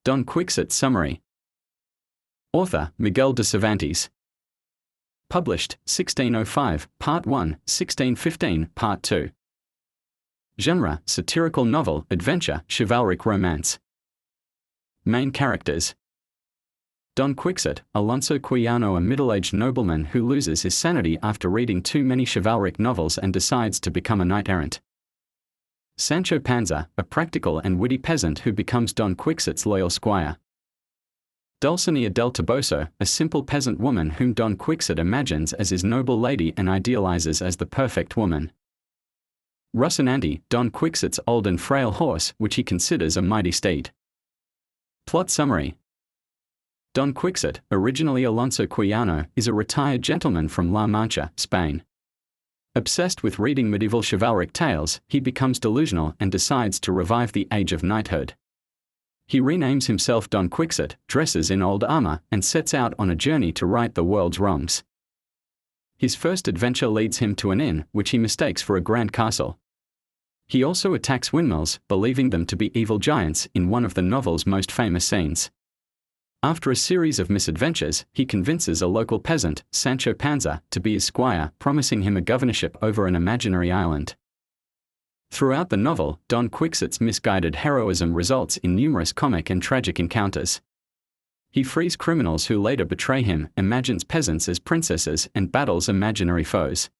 Don Quixote summary. Author, Miguel de Cervantes. Published, 1605, Part 1, 1615, Part 2. Genre, satirical novel, adventure, chivalric romance. Main characters. Don Quixote, Alonso Quijano, a middle-aged nobleman who loses his sanity after reading too many chivalric novels and decides to become a knight-errant. Sancho Panza, a practical and witty peasant who becomes Don Quixote's loyal squire. Dulcinea del Toboso, a simple peasant woman whom Don Quixote imagines as his noble lady and idealizes as the perfect woman. Rocinante, Don Quixote's old and frail horse, which he considers a mighty steed. Plot summary. Don Quixote, originally Alonso Quijano, is a retired gentleman from La Mancha, Spain. Obsessed with reading medieval chivalric tales, he becomes delusional and decides to revive the age of knighthood. He renames himself Don Quixote, dresses in old armor, and sets out on a journey to right the world's wrongs. His first adventure leads him to an inn, which he mistakes for a grand castle. He also attacks windmills, believing them to be evil giants, in one of the novel's most famous scenes. After a series of misadventures, he convinces a local peasant, Sancho Panza, to be his squire, promising him a governorship over an imaginary island. Throughout the novel, Don Quixote's misguided heroism results in numerous comic and tragic encounters. He frees criminals who later betray him, imagines peasants as princesses, and battles imaginary foes.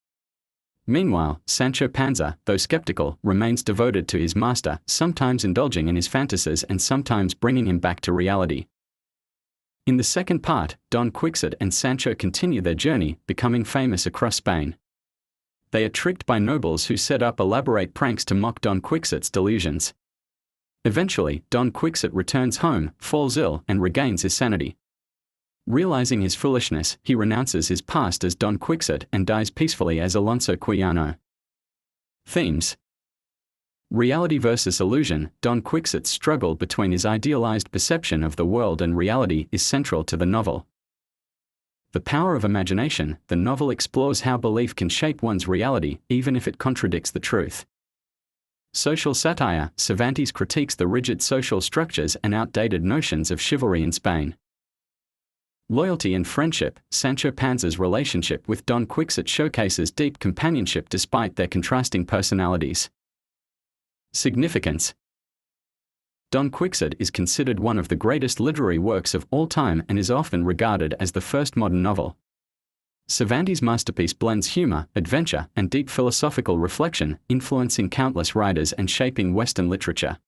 Meanwhile, Sancho Panza, though skeptical, remains devoted to his master, sometimes indulging in his fantasies and sometimes bringing him back to reality. In the second part, Don Quixote and Sancho continue their journey, becoming famous across Spain. They are tricked by nobles who set up elaborate pranks to mock Don Quixote's delusions. Eventually, Don Quixote returns home, falls ill, and regains his sanity. Realizing his foolishness, he renounces his past as Don Quixote and dies peacefully as Alonso Quijano. Themes. Reality versus illusion. Don Quixote's struggle between his idealized perception of the world and reality is central to the novel. The power of imagination. The novel explores how belief can shape one's reality, even if it contradicts the truth. Social satire. Cervantes critiques the rigid social structures and outdated notions of chivalry in Spain. Loyalty and friendship. Sancho Panza's relationship with Don Quixote showcases deep companionship despite their contrasting personalities. Significance. Don Quixote is considered one of the greatest literary works of all time and is often regarded as the first modern novel. Cervantes' masterpiece blends humor, adventure, and deep philosophical reflection, influencing countless writers and shaping Western literature.